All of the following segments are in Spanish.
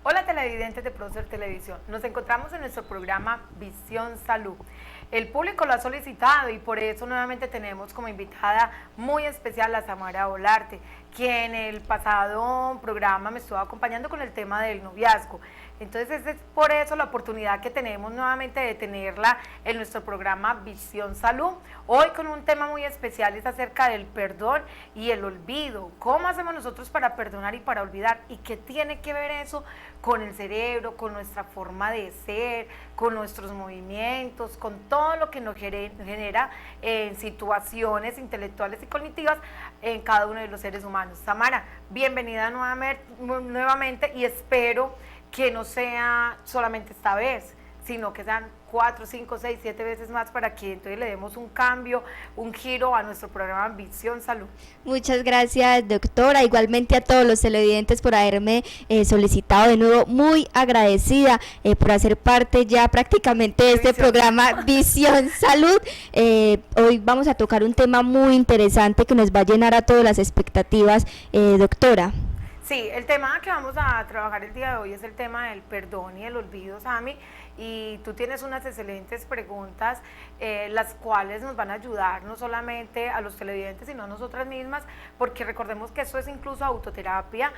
Hola televidentes de Prócer Televisión, nos encontramos en nuestro programa Visión Salud. El público lo ha solicitado y por eso nuevamente tenemos como invitada muy especial a Samara Olarte, quien en el pasado programa me estuvo acompañando con el tema del noviazgo. Entonces es por eso la oportunidad que tenemos nuevamente de tenerla en nuestro programa Visión Salud. Hoy con un tema muy especial, es acerca del perdón y el olvido. ¿Cómo hacemos nosotros para perdonar y para olvidar? ¿Y qué tiene que ver eso con el cerebro, con nuestra forma de ser, con nuestros movimientos, con todo lo que nos genera en situaciones intelectuales y cognitivas en cada uno de los seres humanos? Samara, bienvenida nuevamente y espero que no sea solamente esta vez, sino que sean 4, 5, 6, 7 veces más para que entonces le demos un cambio, un giro a nuestro programa Visión Salud. Muchas gracias, doctora. Igualmente a todos los televidentes por haberme solicitado de nuevo. Muy agradecida por hacer parte ya prácticamente de este programa Visión Salud. Hoy vamos a tocar un tema muy interesante que nos va a llenar a todas las expectativas, doctora. Sí, el tema que vamos a trabajar el día de hoy es el tema del perdón y el olvido, Sami, y tú tienes unas excelentes preguntas, las cuales nos van a ayudar no solamente a los televidentes, sino a nosotras mismas, porque recordemos que eso es incluso autoterapia.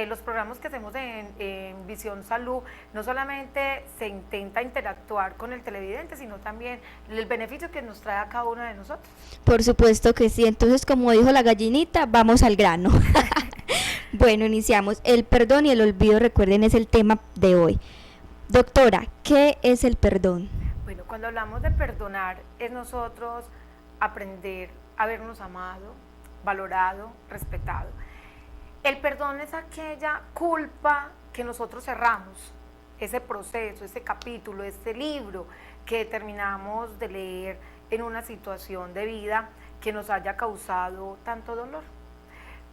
Los programas que hacemos en Visión Salud, no solamente se intenta interactuar con el televidente, sino también el beneficio que nos trae a cada uno de nosotros. Por supuesto que sí, entonces como dijo la gallinita, vamos al grano. Bueno, iniciamos. El perdón y el olvido, recuerden, es el tema de hoy. Doctora, ¿qué es el perdón? Bueno, cuando hablamos de perdonar, es nosotros aprender a vernos amado, valorado, respetado. El perdón es aquella culpa que nosotros cerramos, ese proceso, ese capítulo, este libro que terminamos de leer en una situación de vida que nos haya causado tanto dolor.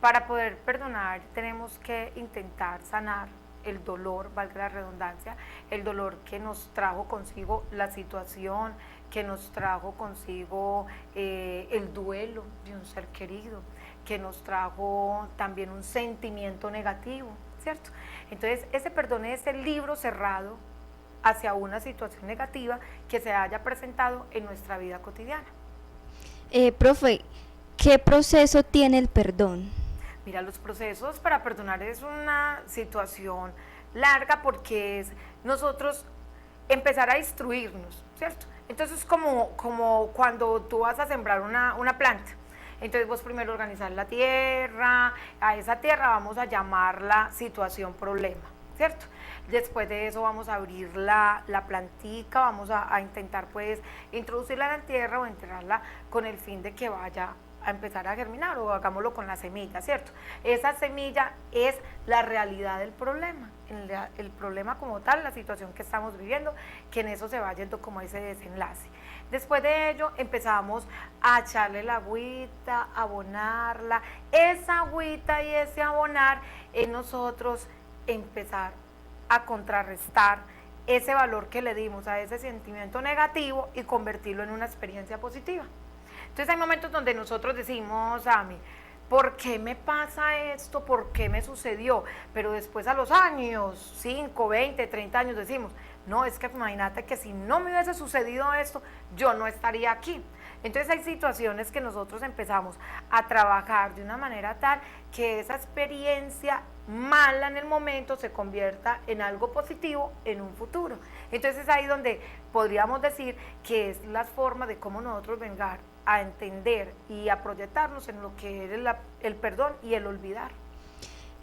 Para poder perdonar tenemos que intentar sanar el dolor, valga la redundancia, el dolor que nos trajo consigo la situación, que nos trajo consigo el duelo de un ser querido, que nos trajo también un sentimiento negativo, ¿cierto? Entonces ese perdón es el libro cerrado hacia una situación negativa que se haya presentado en nuestra vida cotidiana. Profe, ¿qué proceso tiene el perdón? Mira, los procesos para perdonar es una situación larga porque es nosotros empezar a instruirnos, ¿cierto? Entonces como cuando tú vas a sembrar una planta, entonces vos primero organizar la tierra, a esa tierra vamos a llamarla situación problema, ¿cierto? Después de eso vamos a abrir la plantica, vamos a intentar pues introducirla en la tierra o enterrarla con el fin de que vaya a empezar a germinar, o hagámoslo con la semilla, ¿cierto? Esa semilla es la realidad del problema, el problema como tal, la situación que estamos viviendo, que en eso se va yendo como ese desenlace. Después de ello empezamos a echarle la agüita, abonarla, esa agüita y ese abonar en nosotros empezar a contrarrestar ese valor que le dimos a ese sentimiento negativo y convertirlo en una experiencia positiva. Entonces hay momentos donde nosotros decimos, Ami, ¿por qué me pasa esto? ¿Por qué me sucedió? Pero después a los años, 5, 20, 30 años decimos, no, es que imagínate que si no me hubiese sucedido esto, yo no estaría aquí. Entonces hay situaciones que nosotros empezamos a trabajar de una manera tal que esa experiencia mala en el momento se convierta en algo positivo en un futuro. Entonces es ahí donde podríamos decir que es la forma de cómo nosotros vengar a entender y a proyectarnos en lo que es el perdón y el olvidar.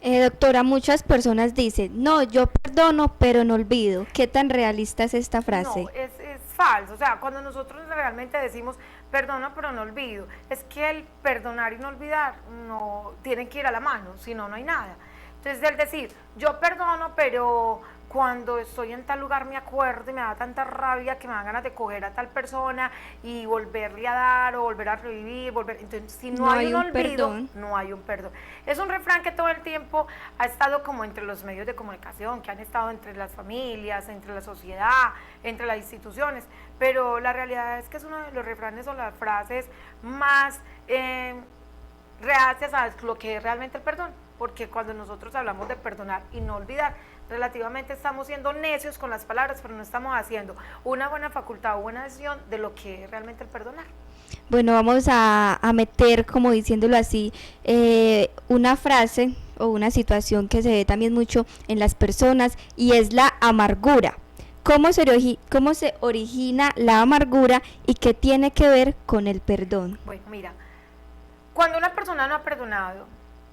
Doctora, muchas personas dicen, no, yo perdono, pero no olvido. ¿Qué tan realista es esta frase? No, es falso. O sea, cuando nosotros realmente decimos perdono, pero no olvido, es que el perdonar y no olvidar no tienen que ir a la mano, si no, no hay nada. Entonces, el decir, yo perdono, pero cuando estoy en tal lugar me acuerdo y me da tanta rabia que me dan ganas de coger a tal persona y volverle a dar o volver a revivir, entonces si no hay un olvido, perdón, no hay un perdón. Es un refrán que todo el tiempo ha estado como entre los medios de comunicación, que han estado entre las familias, entre la sociedad, entre las instituciones, pero la realidad es que es uno de los refranes o las frases más reacias a lo que es realmente el perdón. porque cuando nosotros hablamos de perdonar y no olvidar, relativamente estamos siendo necios con las palabras, pero no estamos haciendo una buena facultad o buena decisión de lo que es realmente el perdonar. Bueno, vamos a meter, como diciéndolo así, una frase o una situación que se ve también mucho en las personas, y es la amargura. ¿Cómo se origina la amargura y qué tiene que ver con el perdón? Bueno, mira, cuando una persona no ha perdonado,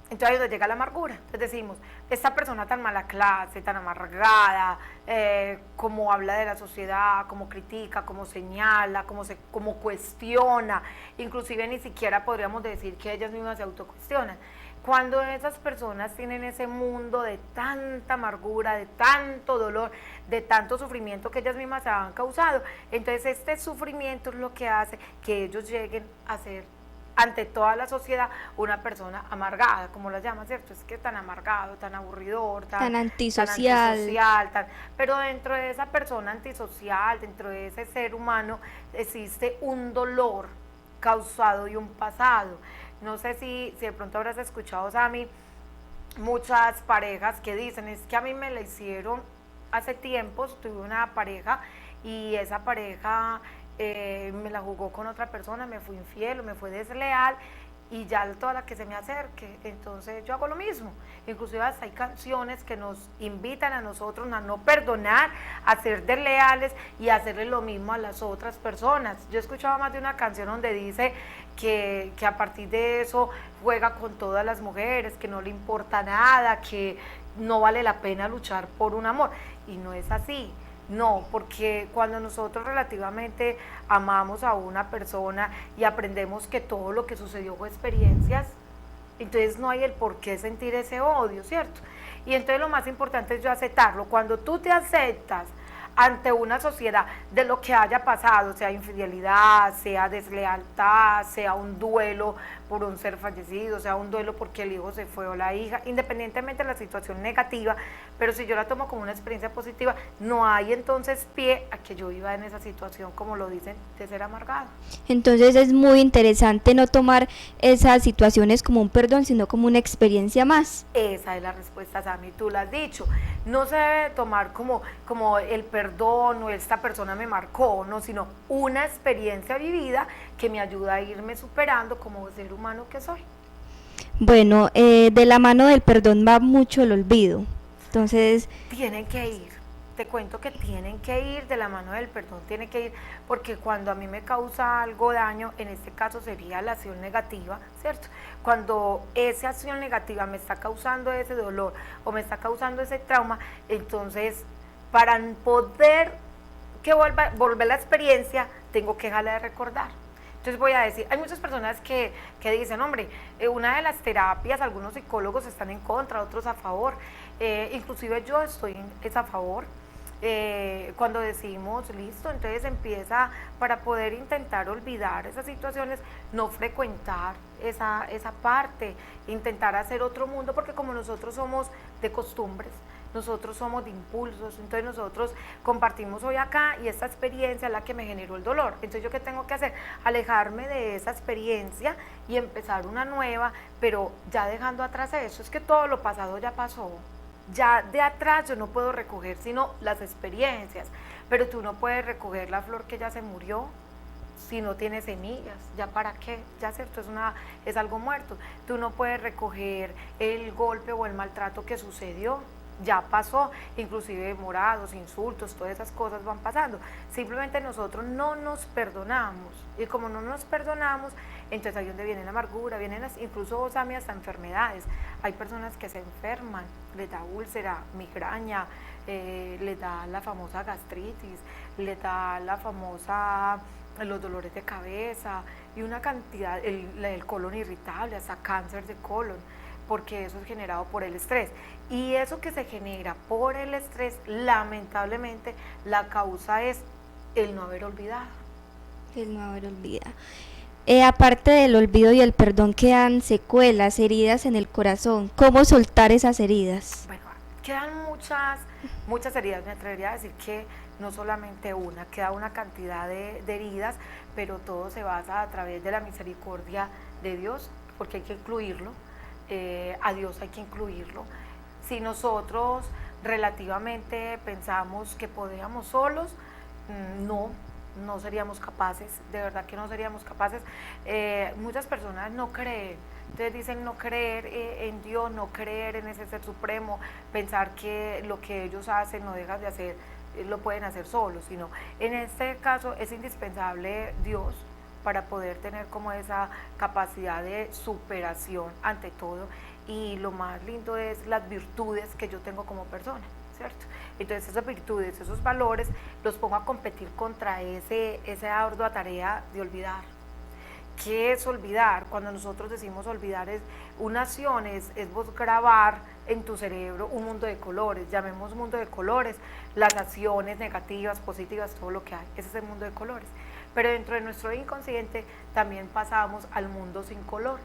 entonces ahí es donde llega la amargura. Entonces decimos, esta persona tan mala clase, tan amargada, como habla de la sociedad, como critica, como señala, como cuestiona, inclusive ni siquiera podríamos decir que ellas mismas se autocuestionan. Cuando esas personas tienen ese mundo de tanta amargura, de tanto dolor, de tanto sufrimiento que ellas mismas se han causado, entonces este sufrimiento es lo que hace que ellos lleguen a ser ante toda la sociedad una persona amargada, como la llama, ¿cierto? Es que tan amargado, tan aburridor, tan antisocial, pero dentro de esa persona antisocial, dentro de ese ser humano, existe un dolor causado de un pasado. No sé si de pronto habrás escuchado, Sammy, muchas parejas que dicen, es que a mí me la hicieron hace tiempos, tuve una pareja y esa pareja me la jugó con otra persona, me fue infiel o me fue desleal, y ya toda la que se me acerque, entonces yo hago lo mismo. Inclusive hasta hay canciones que nos invitan a nosotros a no perdonar, a ser desleales y a hacerle lo mismo a las otras personas. Yo he escuchado más de una canción donde dice que a partir de eso juega con todas las mujeres, que no le importa nada, que no vale la pena luchar por un amor, y no es así. No, porque cuando nosotros relativamente amamos a una persona y aprendemos que todo lo que sucedió fue experiencias, entonces no hay el por qué sentir ese odio, ¿cierto? Y entonces lo más importante es yo aceptarlo. Cuando tú te aceptas ante una sociedad de lo que haya pasado, sea infidelidad, sea deslealtad, sea un duelo por un ser fallecido, sea un duelo porque el hijo se fue o la hija, independientemente de la situación negativa, pero si yo la tomo como una experiencia positiva, no hay entonces pie a que yo viva en esa situación, como lo dicen, de ser amargado. Entonces es muy interesante no tomar esas situaciones como un perdón, sino como una experiencia más. Esa es la respuesta, Sammy, tú la has dicho. No se debe tomar como el perdón o esta persona me marcó, no, sino una experiencia vivida que me ayuda a irme superando como ser humano que soy. Bueno, de la mano del perdón va mucho el olvido. Entonces, tienen que ir, te cuento que tienen que ir de la mano del perdón, tienen que ir, porque cuando a mí me causa algo daño, en este caso sería la acción negativa, ¿cierto? Cuando esa acción negativa me está causando ese dolor o me está causando ese trauma, entonces para poder que volver la experiencia, tengo que dejarla de recordar. Entonces voy a decir, hay muchas personas que dicen, hombre, una de las terapias, algunos psicólogos están en contra, otros a favor, inclusive yo estoy a favor. Cuando decimos, listo, entonces empieza, para poder intentar olvidar esas situaciones, no frecuentar esa parte, intentar hacer otro mundo, porque como nosotros somos de costumbres, nosotros somos de impulsos, entonces nosotros compartimos hoy acá y esta experiencia es la que me generó el dolor. Entonces yo qué tengo que hacer, alejarme de esa experiencia y empezar una nueva, pero ya dejando atrás eso, es que todo lo pasado ya pasó. Ya de atrás yo no puedo recoger sino las experiencias, pero tú no puedes recoger la flor que ya se murió si no tiene semillas, ya para qué, ya cierto, es algo muerto. Tú no puedes recoger el golpe o el maltrato que sucedió, ya pasó, inclusive morados, insultos, todas esas cosas van pasando. Simplemente nosotros no nos perdonamos, y como no nos perdonamos, entonces ahí es donde viene la amargura, vienen incluso, Sammy, hasta enfermedades. Hay personas que se enferman, les da úlcera, migraña, les da la famosa gastritis, les da la famosa, los dolores de cabeza y una cantidad, el colon irritable, hasta cáncer de colon, porque eso es generado por el estrés. Y eso que se genera por el estrés, lamentablemente, la causa es el no haber olvidado. El no haber olvidado. Aparte del olvido y el perdón, quedan secuelas, heridas en el corazón. ¿Cómo soltar esas heridas? Bueno, quedan muchas heridas. Me atrevería a decir que no solamente una, queda una cantidad de heridas, pero todo se basa a través de la misericordia de Dios, porque hay que incluirlo. a Dios hay que incluirlo. Si nosotros relativamente pensamos que podíamos solos, no seríamos capaces, de verdad que no seríamos capaces. Muchas personas no creen, entonces dicen no creer en Dios, no creer en ese ser supremo, pensar que lo que ellos hacen no dejan de hacer, lo pueden hacer solos, sino en este caso es indispensable Dios para poder tener como esa capacidad de superación ante todo, y lo más lindo es las virtudes que yo tengo como persona, ¿cierto? Entonces esas virtudes, esos valores, los pongo a competir contra esa ardua tarea de olvidar. ¿Qué es olvidar? Cuando nosotros decimos olvidar, es una acción, es vos grabar en tu cerebro un mundo de colores, llamemos mundo de colores, las acciones negativas, positivas, todo lo que hay, ese es el mundo de colores. Pero dentro de nuestro inconsciente también pasamos al mundo sin color,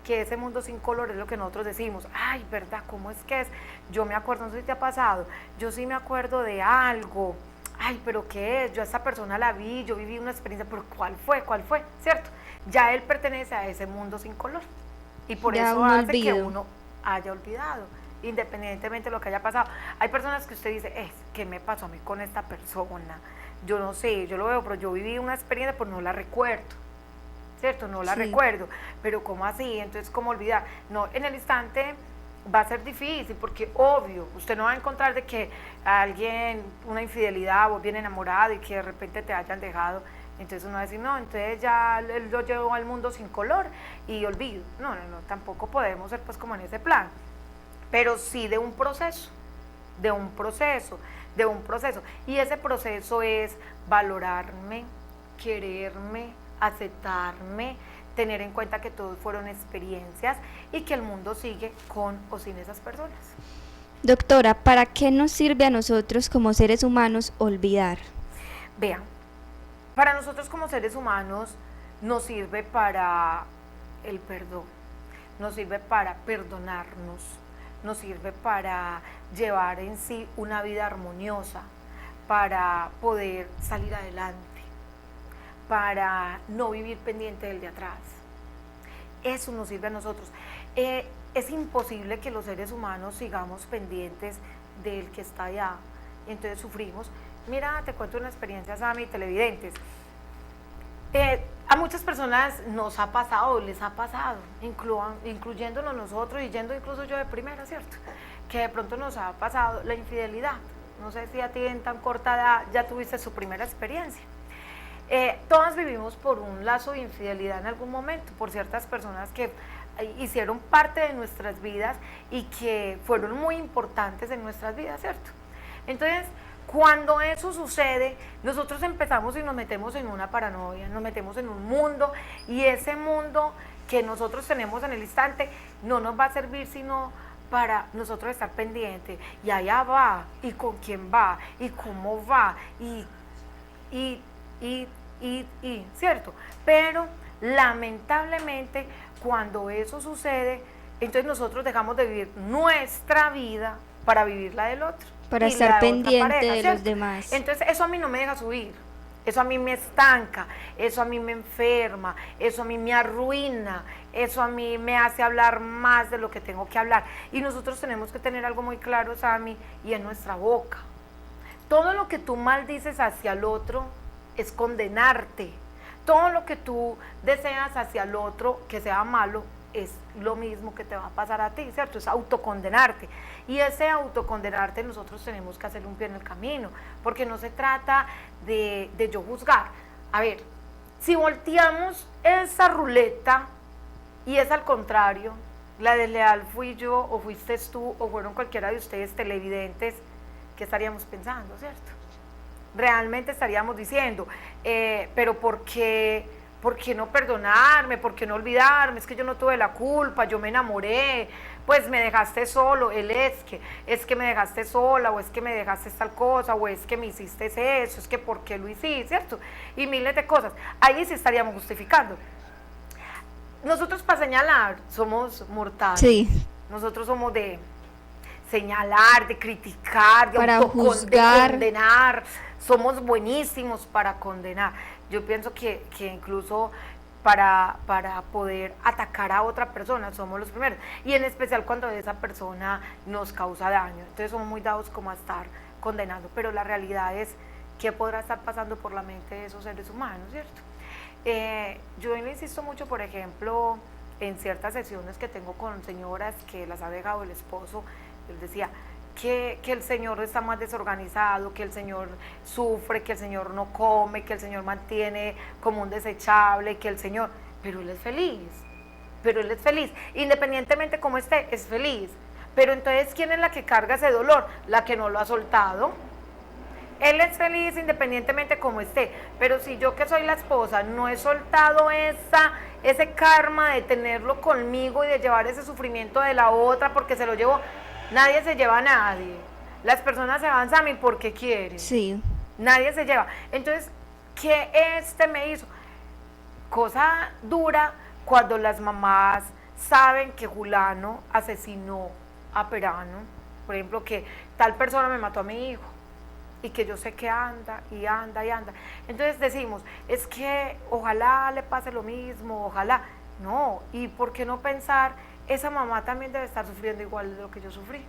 que ese mundo sin color es lo que nosotros decimos, ay, ¿verdad? ¿Cómo es que es? Yo me acuerdo, no sé si te ha pasado, yo sí me acuerdo de algo, ay, pero ¿qué es? Yo a esta persona la vi, yo viví una experiencia, pero ¿cuál fue? ¿Cierto? Ya él pertenece a ese mundo sin color, y por ya eso hace olvido. que uno haya olvidado, independientemente de lo que haya pasado. Hay personas que usted dice, ¿qué me pasó a mí con esta persona? Yo no sé, yo lo veo, pero yo viví una experiencia, pero no la recuerdo, ¿cierto? No la recuerdo, pero ¿cómo así? Entonces, ¿cómo olvidar? No, en el instante va a ser difícil, porque obvio, usted no va a encontrar de que alguien, una infidelidad, vos bien enamorado y que de repente te hayan dejado, entonces uno va a decir, no, entonces ya lo llevo al mundo sin color y olvido. No, tampoco podemos ser pues como en ese plan, pero sí de un proceso, y ese proceso es valorarme, quererme, aceptarme, tener en cuenta que todos fueron experiencias y que el mundo sigue con o sin esas personas. Doctora, ¿para qué nos sirve a nosotros como seres humanos olvidar? Vean, para nosotros como seres humanos nos sirve para el perdón, nos sirve para perdonarnos, nos sirve para llevar en sí una vida armoniosa, para poder salir adelante, para no vivir pendiente del de atrás. Eso nos sirve a nosotros. Es imposible que los seres humanos sigamos pendientes del que está allá, y entonces sufrimos. Mira, te cuento una experiencia, Sammy, televidentes. A muchas personas nos ha pasado, les ha pasado, incluyéndonos nosotros y yendo incluso yo de primera, ¿cierto? Que de pronto nos ha pasado la infidelidad. No sé si a ti en tan corta edad ya tuviste su primera experiencia. Todas vivimos por un lazo de infidelidad en algún momento, por ciertas personas que hicieron parte de nuestras vidas y que fueron muy importantes en nuestras vidas, ¿cierto? Entonces, cuando eso sucede, nosotros empezamos y nos metemos en una paranoia, nos metemos en un mundo, y ese mundo que nosotros tenemos en el instante no nos va a servir sino para nosotros estar pendientes, y allá va, y con quién va, y cómo va, ¿cierto? Pero lamentablemente cuando eso sucede, entonces nosotros dejamos de vivir nuestra vida para vivir la del otro. Para estar pendiente de los demás. Entonces eso a mí no me deja subir, eso a mí me estanca, eso a mí me enferma, eso a mí me arruina, eso a mí me hace hablar más de lo que tengo que hablar. Y nosotros tenemos que tener algo muy claro, Sammy, y en nuestra boca. Todo lo que tú maldices hacia el otro es condenarte. Todo lo que tú deseas hacia el otro que sea malo es lo mismo que te va a pasar a ti, ¿cierto? Es autocondenarte. Y ese autocondenarte nosotros tenemos que hacer un pie en el camino, porque no se trata de yo juzgar. A ver, si volteamos esa ruleta y es al contrario, la desleal fui yo o fuiste tú o fueron cualquiera de ustedes televidentes, ¿qué estaríamos pensando, cierto? Realmente estaríamos diciendo, pero ¿por qué no perdonarme? ¿Por qué no olvidarme? Es que yo no tuve la culpa, yo me enamoré, pues me dejaste solo, es que me dejaste sola, o es que me dejaste tal cosa, o es que me hiciste eso, es que ¿por qué lo hiciste? ¿Cierto? Y miles de cosas. Ahí sí estaríamos justificando. Nosotros para señalar somos mortales. Sí. Nosotros somos de señalar, de criticar, de condenar. Somos buenísimos para condenar. Yo pienso que incluso para poder atacar a otra persona, somos los primeros, y en especial cuando esa persona nos causa daño, entonces somos muy dados como a estar condenando, pero la realidad es qué podrá estar pasando por la mente de esos seres humanos, ¿cierto? Yo le insisto mucho, por ejemplo, en ciertas sesiones que tengo con señoras que las ha dejado el esposo, él decía que el señor está más desorganizado, que el señor sufre, que el señor no come, que el señor mantiene como un desechable, que el señor, pero él es feliz, independientemente cómo esté, es feliz, pero entonces ¿quién es la que carga ese dolor? La que no lo ha soltado. Él es feliz independientemente como esté, pero si yo que soy la esposa no he soltado ese karma de tenerlo conmigo y de llevar ese sufrimiento de la otra porque se lo llevo, nadie se lleva a nadie. Las personas se van a mí porque quieren. Sí. Nadie se lleva. Entonces, ¿qué me hizo? Cosa dura cuando las mamás saben que Julano asesinó a Perano, por ejemplo, que tal persona me mató a mi hijo, y que yo sé que anda y anda y anda. Entonces decimos, es que ojalá le pase lo mismo, ojalá. No, ¿y por qué no pensar, esa mamá también debe estar sufriendo igual de lo que yo sufrí?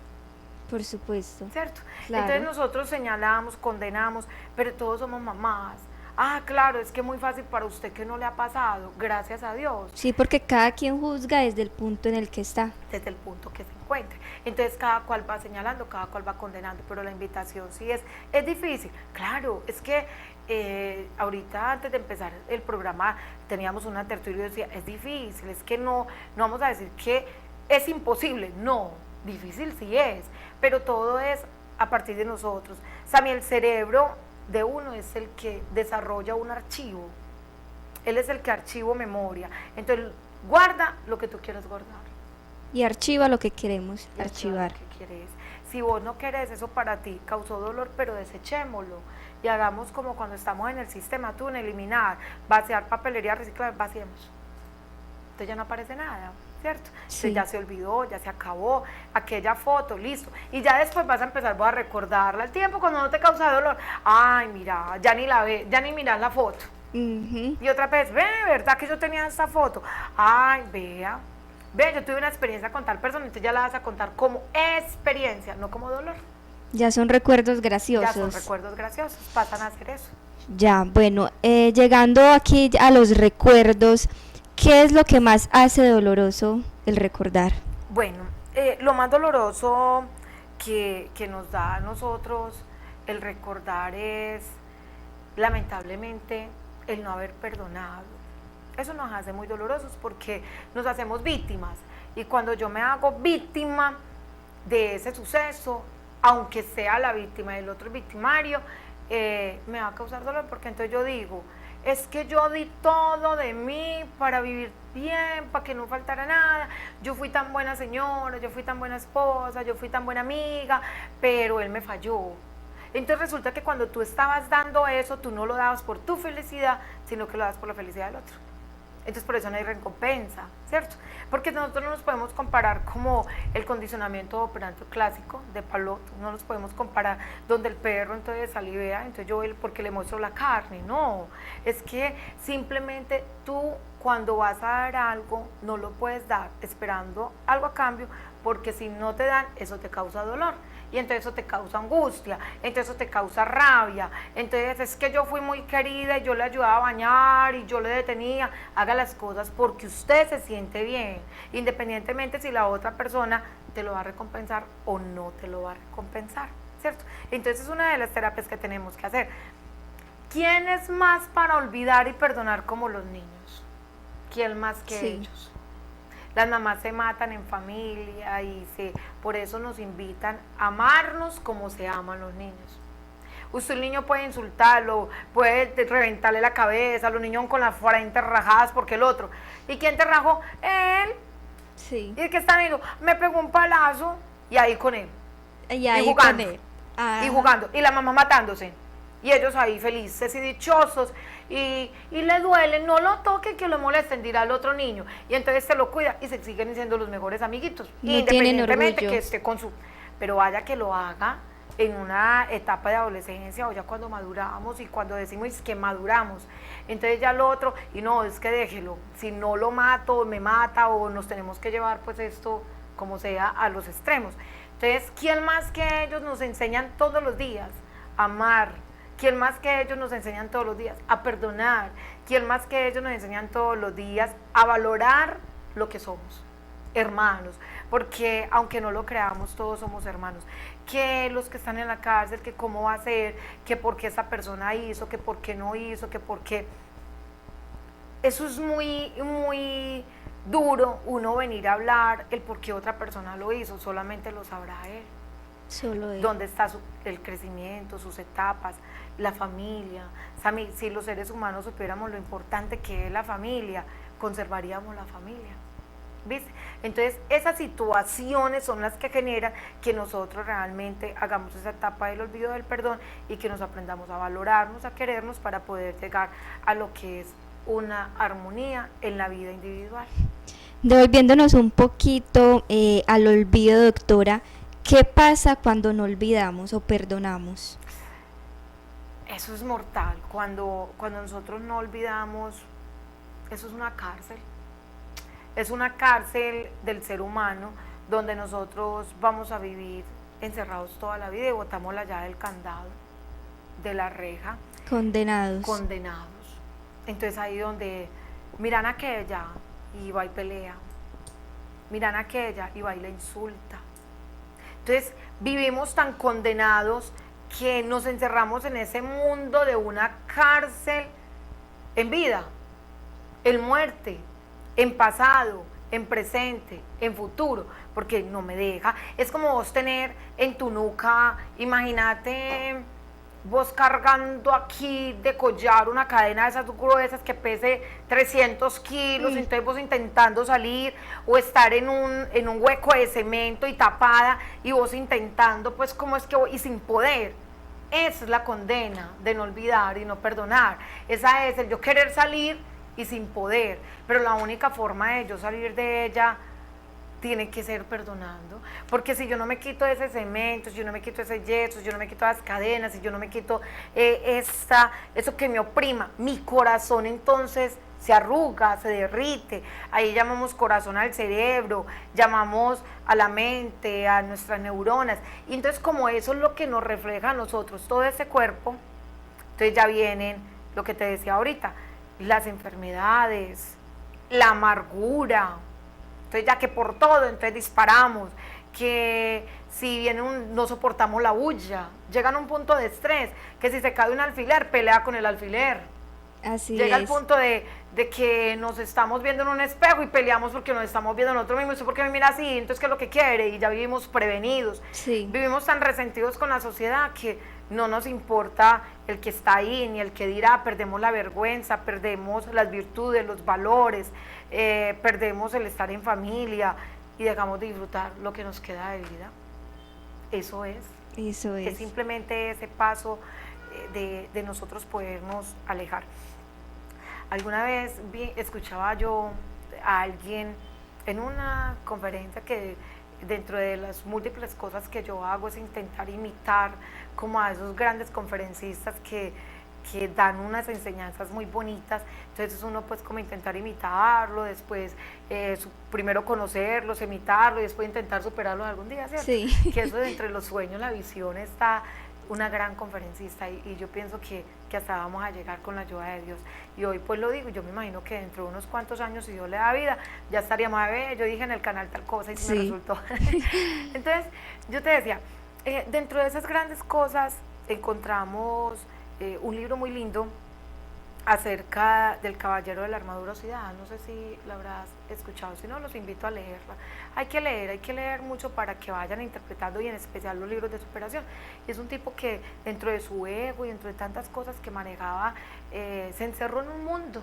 Por supuesto. ¿Cierto? Claro. Entonces nosotros señalamos, condenamos, pero todos somos mamás. Ah, claro, es que es muy fácil para usted que no le ha pasado, gracias a Dios. Sí, porque cada quien juzga desde el punto en el que está. Desde el punto que se encuentre. Entonces cada cual va señalando, cada cual va condenando, pero la invitación sí es difícil. Claro, es que ahorita antes de empezar el programa teníamos una tertulia y decía, es difícil, es que no vamos a decir que es imposible, no, difícil sí es, pero todo es a partir de nosotros. Sammy, el cerebro de uno es el que desarrolla un archivo, él es el que archiva memoria, entonces guarda lo que tú quieras guardar. Y archiva lo que queremos archivar. Lo que quieres. Si vos no querés, eso para ti causó dolor, pero desechémoslo y hagamos como cuando estamos en el sistema, tú en eliminar, vaciar papelería, reciclar, vaciemos. Entonces ya no aparece nada, ¿cierto? Sí. Ya se olvidó, ya se acabó, aquella foto, listo. Y ya después vas a empezar a recordarla. El tiempo cuando no te causa dolor, ay, mira, ya ni la ves, ya ni miras la foto. Y otra vez, ¿verdad que yo tenía esta foto? Ay, vea, yo tuve una experiencia con tal persona, entonces ya la vas a contar como experiencia, no como dolor. Ya son recuerdos graciosos. Ya son recuerdos graciosos, pasan a hacer eso. Ya, bueno, llegando aquí a los recuerdos, ¿qué es lo que más hace doloroso el recordar? Bueno, lo más doloroso que nos da a nosotros el recordar es, lamentablemente, el no haber perdonado. Eso nos hace muy dolorosos porque nos hacemos víctimas, y cuando yo me hago víctima de ese suceso, aunque sea la víctima del otro victimario, me va a causar dolor, porque entonces yo digo, es que yo di todo de mí para vivir bien, para que no faltara nada, yo fui tan buena señora, yo fui tan buena esposa, yo fui tan buena amiga, pero él me falló. Entonces resulta que cuando tú estabas dando eso, tú no lo dabas por tu felicidad, sino que lo das por la felicidad del otro. Entonces por eso no hay recompensa, ¿cierto? Porque nosotros no nos podemos comparar como el condicionamiento operante clásico de Pavlov, no nos podemos comparar donde el perro entonces salivea, entonces yo porque le muestro la carne, no, es que simplemente tú cuando vas a dar algo no lo puedes dar esperando algo a cambio, porque si no te dan, eso te causa dolor. Y entonces eso te causa angustia, entonces eso te causa rabia, entonces es que yo fui muy querida y yo le ayudaba a bañar y yo le detenía. Haga las cosas porque usted se siente bien, independientemente si la otra persona te lo va a recompensar o no te lo va a recompensar, ¿cierto? Entonces es una de las terapias que tenemos que hacer. ¿Quién es más para olvidar y perdonar como los niños? ¿Quién más que ellos? Las mamás se matan en familia y por eso nos invitan a amarnos como se aman los niños. Usted, el niño puede insultarlo, puede reventarle la cabeza, los niños con las frentes rajadas porque el otro. ¿Y quién te rajó? Él. Sí. Y el que está amigo, me pegó un palazo y ahí con él. Y ahí jugando. Con él. Y jugando. Y la mamá matándose. Y ellos ahí felices y dichosos, y le duele, no lo toquen, que lo molesten, dirá el otro niño, y entonces se lo cuida y se siguen siendo los mejores amiguitos, no independientemente orgullo. que esté con su, pero vaya que lo haga en una etapa de adolescencia o ya cuando maduramos y cuando decimos que maduramos, entonces ya lo otro, y no, es que déjelo, si no lo mato, me mata o nos tenemos que llevar pues esto como sea a los extremos. Entonces, ¿quién más que ellos nos enseñan todos los días a amar? ¿Quién más que ellos nos enseñan todos los días a perdonar? ¿Quién más que ellos nos enseñan todos los días a valorar lo que somos? Hermanos, porque aunque no lo creamos, todos somos hermanos. Que los que están en la cárcel, que cómo va a ser, que por qué esa persona hizo, que por qué no hizo, que por qué. Eso es muy, muy duro, uno venir a hablar el por qué otra persona lo hizo, solamente lo sabrá él. Solo él. Dónde está el crecimiento, sus etapas, la familia. Si los seres humanos supiéramos lo importante que es la familia, conservaríamos la familia. ¿Viste? Entonces, esas situaciones son las que generan que nosotros realmente hagamos esa etapa del olvido del perdón y que nos aprendamos a valorarnos, a querernos para poder llegar a lo que es una armonía en la vida individual. Devolviéndonos un poquito al olvido, doctora, ¿qué pasa cuando no olvidamos o perdonamos? Eso es mortal. Cuando nosotros no olvidamos, eso es una cárcel. Es una cárcel del ser humano donde nosotros vamos a vivir encerrados toda la vida y botamos la llave del candado, de la reja. Condenados. Entonces ahí donde miran a aquella y va y pelea. Miran a aquella y va y la insulta. Entonces vivimos tan condenados que nos encerramos en ese mundo de una cárcel en vida, en muerte, en pasado, en presente, en futuro, porque no me deja. Es como vos tener en tu nuca, imagínate vos cargando aquí de collar una cadena de esas gruesas que pese 300 kilos, entonces vos intentando salir o estar en un hueco de cemento y tapada y vos intentando, pues cómo es que y sin poder. Esa es la condena de no olvidar y no perdonar. Esa es el yo querer salir y sin poder, pero la única forma de yo salir de ella tiene que ser perdonando, porque si yo no me quito ese cemento, si yo no me quito ese yeso, si yo no me quito las cadenas, si yo no me quito eso que me oprima, mi corazón entonces se arruga, se derrite. Ahí llamamos corazón al cerebro, llamamos a la mente, a nuestras neuronas, y entonces como eso es lo que nos refleja a nosotros, todo ese cuerpo, entonces ya vienen lo que te decía ahorita, las enfermedades, la amargura. Entonces ya que por todo, entonces disparamos, que si viene no soportamos la bulla, llegan a un punto de estrés, que si se cae un alfiler, pelea con el alfiler. Así llega es. al punto de que nos estamos viendo en un espejo y peleamos porque nos estamos viendo en otro mismo, ¿y por qué me mira así? Entonces, ¿qué es lo que quiere? Y ya vivimos prevenidos. Sí. Vivimos tan resentidos con la sociedad que no nos importa el que está ahí, ni el que dirá, perdemos la vergüenza, perdemos las virtudes, los valores, perdemos el estar en familia y dejamos de disfrutar lo que nos queda de vida. Eso es. Es simplemente ese paso de nosotros podernos alejar. Alguna vez escuchaba yo a alguien en una conferencia que dentro de las múltiples cosas que yo hago es intentar imitar como a esos grandes conferencistas que dan unas enseñanzas muy bonitas. Entonces uno pues como intentar imitarlo, después primero conocerlos, imitarlo y después intentar superarlo algún día, ¿cierto? Sí. Que eso de entre los sueños, la visión está una gran conferencista y yo pienso que hasta vamos a llegar con la ayuda de Dios. Y hoy pues lo digo, yo me imagino que dentro de unos cuantos años, si Dios le da vida, ya estaríamos a ver, yo dije en el canal tal cosa y sí me resultó. Entonces, yo te decía, dentro de esas grandes cosas encontramos un libro muy lindo acerca del caballero de la armadura oxidada. No sé si lo habrás escuchado, si no los invito a leerla. Hay que leer mucho para que vayan interpretando y en especial los libros de superación. Y es un tipo que dentro de su ego y dentro de tantas cosas que manejaba, se encerró en un mundo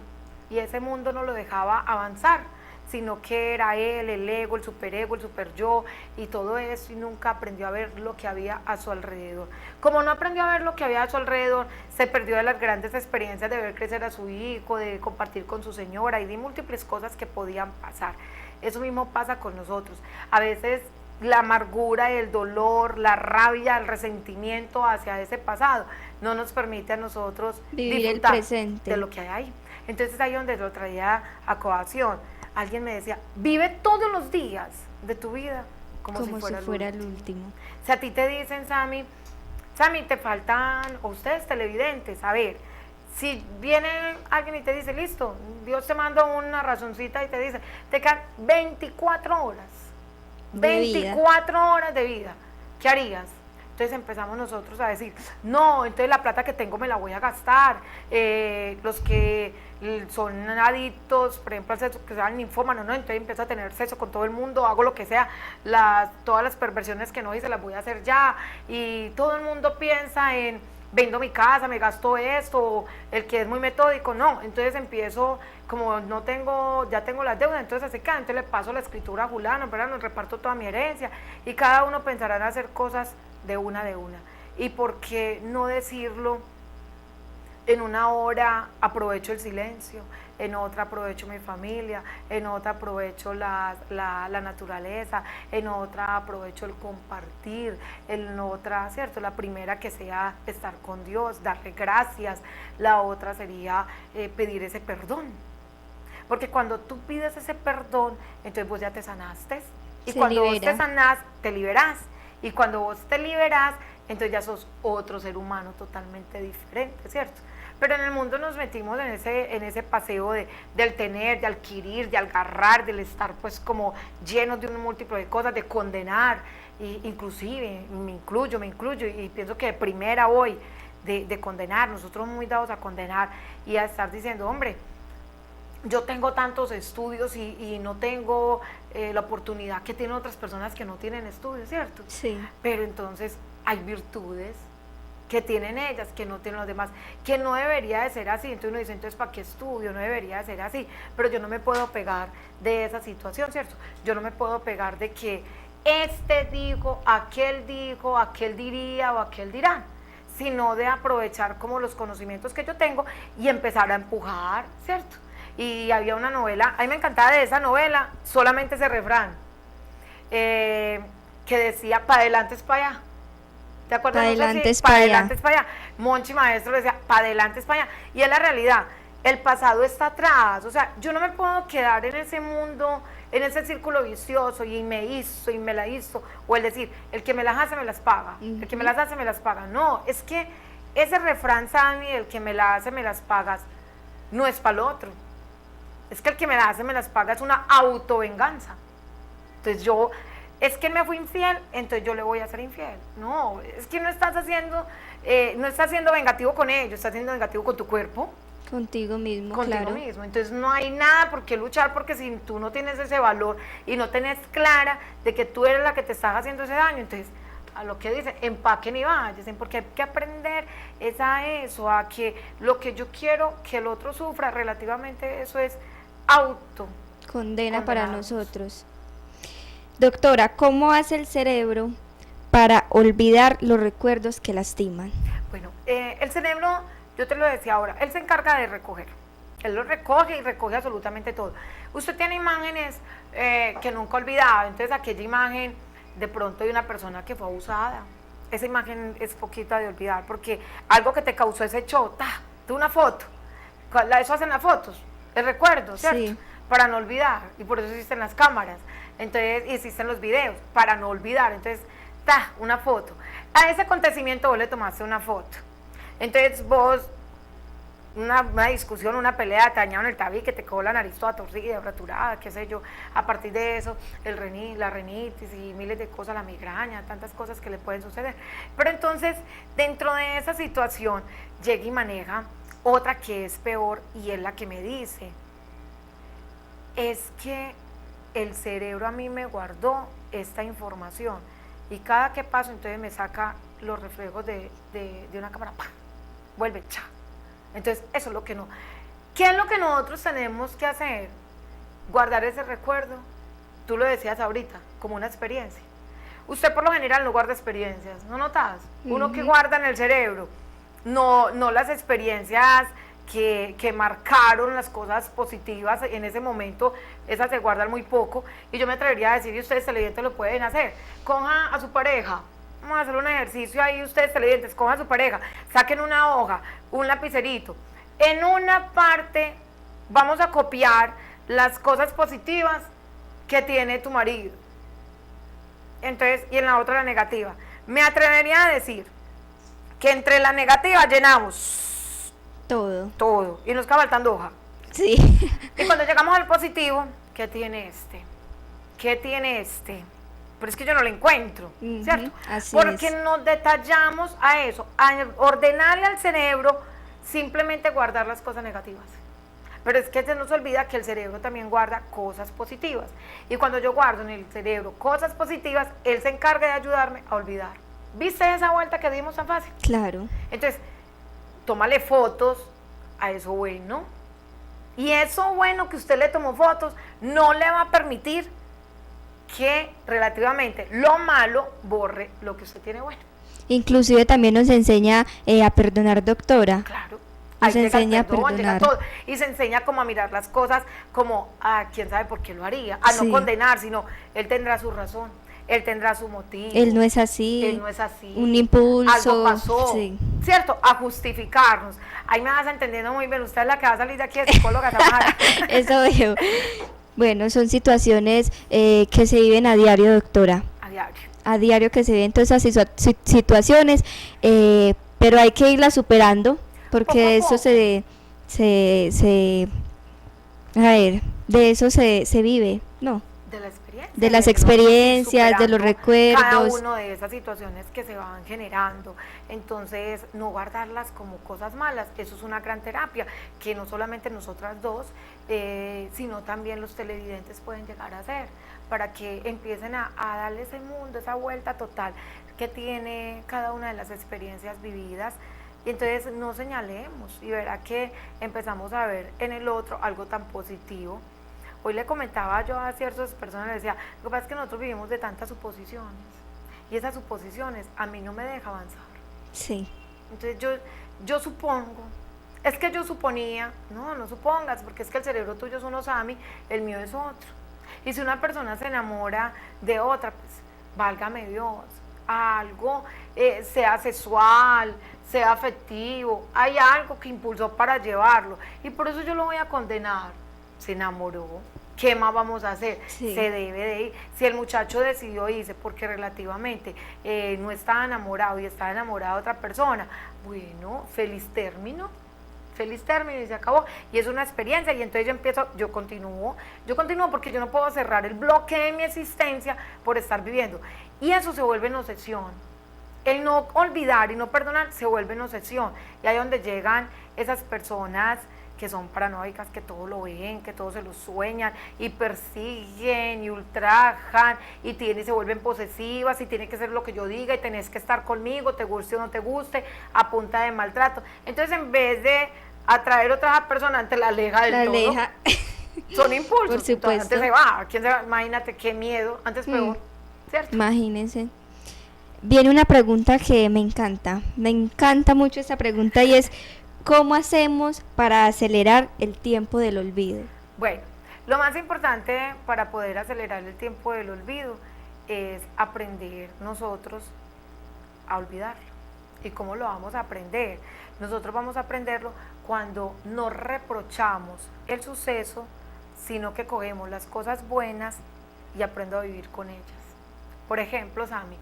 y ese mundo no lo dejaba avanzar, sino que era él, el ego, el superego, el superyo y todo eso, y nunca aprendió a ver lo que había a su alrededor. Como no aprendió a ver lo que había a su alrededor, se perdió de las grandes experiencias de ver crecer a su hijo, de compartir con su señora y de múltiples cosas que podían pasar. Eso mismo pasa con nosotros. A veces la amargura, el dolor, la rabia, el resentimiento hacia ese pasado no nos permite a nosotros vivir disfrutar el presente de lo que hay ahí. Entonces ahí donde lo traía a colación, alguien me decía, vive todos los días de tu vida como si fuera el último. Si a ti te dicen, Sammy, te faltan, o ustedes televidentes, a ver, si viene alguien y te dice, listo, Dios te manda una razoncita y te dice, te quedan 24 horas, 24 horas de vida, ¿qué harías? Entonces empezamos nosotros a decir, no, entonces la plata que tengo me la voy a gastar, los que son adictos, por ejemplo, al sexo, que sean ninfómanos, ¿no? Entonces empiezo a tener sexo con todo el mundo, hago lo que sea, todas las perversiones que no hice las voy a hacer ya, y todo el mundo piensa en, vendo mi casa, me gasto esto, el que es muy metódico, no, entonces empiezo, como no tengo, ya tengo las deudas, entonces así queda, entonces le paso la escritura a Julano, ¿verdad? Nos reparto toda mi herencia, y cada uno pensará en hacer cosas de una, y por qué no decirlo, en una hora aprovecho el silencio, en otra aprovecho mi familia, en otra aprovecho la naturaleza, en otra aprovecho el compartir, en otra, ¿cierto? La primera que sea estar con Dios, darle gracias, la otra sería pedir ese perdón, porque cuando tú pides ese perdón, entonces vos ya te sanaste, y cuando vos te sanás, te liberás, y cuando vos te liberás, entonces ya sos otro ser humano totalmente diferente, ¿cierto? Pero en el mundo nos metimos en ese paseo del tener, de adquirir, de agarrar, del estar pues como llenos de un múltiplo de cosas, de condenar, inclusive, me incluyo, y pienso que de primera hoy, de condenar, nosotros muy dados a condenar y a estar diciendo, hombre, yo tengo tantos estudios y no tengo la oportunidad que tienen otras personas que no tienen estudios, ¿cierto? Sí. Pero entonces hay virtudes que tienen ellas, que no tienen los demás, que no debería de ser así, entonces uno dice, entonces ¿para qué estudio? No debería de ser así, pero yo no me puedo pegar de esa situación, ¿cierto? Yo no me puedo pegar de que dijo, aquel diría o aquel dirá, sino de aprovechar como los conocimientos que yo tengo y empezar a empujar, ¿cierto? Y había una novela, a mí me encantaba de esa novela, solamente ese refrán, que decía, pa' adelante es pa' allá. ¿Te acuerdas? Pa' adelante es pa' allá. Monchi Maestro le decía, pa' adelante es pa' allá. Y es la realidad, el pasado está atrás, o sea, yo no me puedo quedar en ese mundo, en ese círculo vicioso, y me hizo, y me la hizo, o el decir, el que me las hace me las paga, el que me las hace me las paga. No, es que ese refrán, Sammy, el que me las hace me las pagas, no es para el otro. Es que el que me las hace me las paga es una autovenganza. Entonces yo, es que él me fue infiel, entonces yo le voy a ser infiel. No, es que no estás siendo vengativo con ellos, estás siendo vengativo con tu cuerpo. Contigo mismo, Contigo claro. mismo. Entonces no hay nada por qué luchar, porque si tú no tienes ese valor y no tenés clara de que tú eres la que te estás haciendo ese daño, entonces a lo que dicen, empaquen y vayan, porque hay que aprender es a eso, a que lo que yo quiero que el otro sufra, relativamente eso es condena para nosotros. Doctora, ¿cómo hace el cerebro para olvidar los recuerdos que lastiman? Bueno, el cerebro, yo te lo decía ahora, él se encarga de recoger. Él lo recoge y recoge absolutamente todo. Usted tiene imágenes que nunca ha olvidado, entonces aquella imagen de pronto de una persona que fue abusada, esa imagen es poquita de olvidar, porque algo que te causó ese shock, de una foto, eso hacen las fotos, el recuerdo, ¿cierto? Sí. Para no olvidar, y por eso existen las cámaras, entonces existen los videos, para no olvidar, entonces, una foto. A ese acontecimiento vos le tomaste una foto, entonces vos, una discusión, una pelea, te dañaron el tabique, te quedó la nariz toda torcida, fracturada, qué sé yo, a partir de eso, la rinitis y miles de cosas, la migraña, tantas cosas que le pueden suceder. Pero entonces, dentro de esa situación, llega y maneja otra que es peor, y es la que me dice, es que el cerebro a mí me guardó esta información, y cada que paso, entonces me saca los reflejos de una cámara, ¡pam!, vuelve, ¡cha! Entonces, eso es lo que no. ¿Qué es lo que nosotros tenemos que hacer? Guardar ese recuerdo, tú lo decías ahorita, como una experiencia. Usted por lo general no guarda experiencias, ¿no notas? Uno que guarda en el cerebro, no las experiencias que marcaron las cosas positivas en ese momento, esas se guardan muy poco, y yo me atrevería a decir, y ustedes televidentes lo pueden hacer, coja a su pareja, vamos a hacer un ejercicio ahí, ustedes televidentes, cojan a su pareja, saquen una hoja, un lapicerito, en una parte vamos a copiar las cosas positivas que tiene tu marido, entonces, y en la otra la negativa. Me atrevería a decir que entre la negativa llenamos todo y nos queda faltando hoja. Sí. Y cuando llegamos al positivo, ¿qué tiene este? ¿Qué tiene este? Pero es que yo no lo encuentro, ¿cierto? Porque nos detallamos a eso, a ordenarle al cerebro simplemente guardar las cosas negativas. Pero es que se nos olvida que el cerebro también guarda cosas positivas. Y cuando yo guardo en el cerebro cosas positivas, él se encarga de ayudarme a olvidar. ¿Viste esa vuelta que dimos tan fácil? Claro. Entonces, tómale fotos a eso bueno. Y eso bueno que usted le tomó fotos no le va a permitir que relativamente lo malo borre lo que usted tiene bueno. Inclusive también nos enseña a perdonar, doctora. Claro. Nos enseña a perdonar. Todo, y se enseña como a mirar las cosas como a quién sabe por qué lo haría, a no condenar, sino él tendrá su razón, él tendrá su motivo. Él no es así. Él no es así. Un impulso. Algo pasó, ¿cierto? A justificarnos. Ahí me vas entendiendo muy bien, usted es la que va a salir de aquí de psicóloga. Eso veo. Bueno, son situaciones que se viven a diario, doctora. A diario. A diario que se viven todas esas situaciones, pero hay que irlas superando, porque eso de eso se vive, ¿no? De la experiencia. De las experiencias, de los recuerdos. Cada uno de esas situaciones que se van generando. Entonces, no guardarlas como cosas malas, eso es una gran terapia, que no solamente nosotras dos, sino también los televidentes pueden llegar a hacer, para que empiecen a darle ese mundo, esa vuelta total que tiene cada una de las experiencias vividas. Y entonces no señalemos y verá que empezamos a ver en el otro algo tan positivo. Hoy le comentaba yo a ciertas personas, les decía, lo que pasa es que nosotros vivimos de tantas suposiciones y esas suposiciones a mí no me dejan avanzar. Sí. Entonces yo supongo, es que yo suponía, no supongas, porque es que el cerebro tuyo es un Osami, el mío es otro. Y si una persona se enamora de otra, pues válgame Dios, algo, sea sexual, sea afectivo, hay algo que impulsó para llevarlo, y por eso yo lo voy a condenar. Se enamoró, ¿qué más vamos a hacer? Sí. Se debe de ir. Si el muchacho decidió irse porque relativamente no estaba enamorado y estaba enamorado de otra persona, bueno, feliz término y se acabó, y es una experiencia. Y entonces yo continúo porque yo no puedo cerrar el bloque de mi existencia por estar viviendo, y eso se vuelve en obsesión. El no olvidar y no perdonar se vuelve en obsesión, y ahí es donde llegan esas personas que son paranoicas, que todo lo ven, que todo se lo sueñan y persiguen y ultrajan y se vuelven posesivas y tiene que ser lo que yo diga y tenés que estar conmigo, te guste o no te guste, a punta de maltrato. Entonces, en vez de atraer a otra persona, antes la aleja del todo. Son impulsos. Por supuesto. Entonces, antes se va. ¿Quién se va? Imagínate qué miedo, antes peor, ¿cierto? Imagínense. Viene una pregunta que me encanta mucho esta pregunta, y es: ¿cómo hacemos para acelerar el tiempo del olvido? Bueno, lo más importante para poder acelerar el tiempo del olvido es aprender nosotros a olvidarlo. ¿Y cómo lo vamos a aprender? Nosotros vamos a aprenderlo cuando no reprochamos el suceso, sino que cogemos las cosas buenas y aprendo a vivir con ellas. Por ejemplo, Sammy,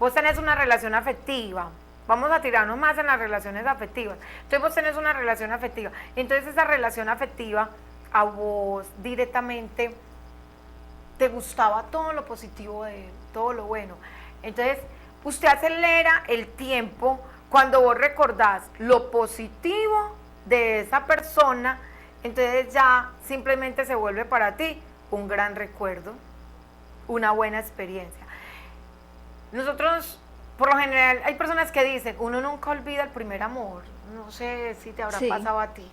vos tenés una relación afectiva. Vamos a tirarnos más en las relaciones afectivas. Entonces vos tenés una relación afectiva. Entonces esa relación afectiva a vos directamente te gustaba todo lo positivo de él, todo lo bueno. Entonces usted acelera el tiempo cuando vos recordás lo positivo de esa persona. Entonces ya simplemente se vuelve para ti un gran recuerdo, una buena experiencia. Nosotros, por lo general, hay personas que dicen, uno nunca olvida el primer amor. No sé si te habrá pasado a ti.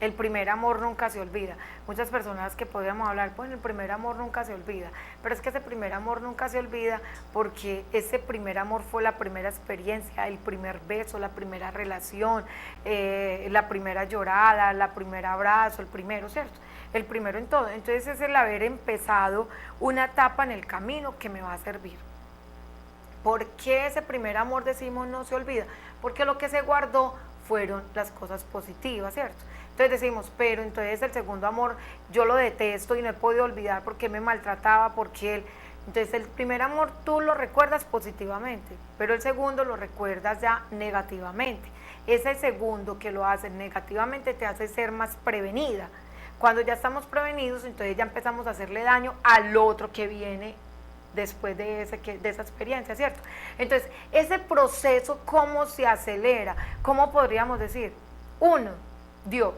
El primer amor nunca se olvida. Muchas personas que podríamos hablar, bueno, el primer amor nunca se olvida, pero es que ese primer amor nunca se olvida porque ese primer amor fue la primera experiencia, el primer beso, la primera relación, la primera llorada, la primera abrazo, el primero, ¿cierto? El primero en todo. Entonces es el haber empezado una etapa en el camino que me va a servir. ¿Por qué ese primer amor decimos no se olvida? Porque lo que se guardó fueron las cosas positivas, ¿cierto? Entonces decimos, pero entonces el segundo amor yo lo detesto y no he podido olvidar porque me maltrataba, porque él... Entonces el primer amor tú lo recuerdas positivamente, pero el segundo lo recuerdas ya negativamente. Ese segundo que lo hace negativamente te hace ser más prevenida. Cuando ya estamos prevenidos, entonces ya empezamos a hacerle daño al otro que viene después de esa experiencia, ¿cierto? Entonces, ese proceso, ¿cómo se acelera? ¿Cómo podríamos decir? Uno, Dios.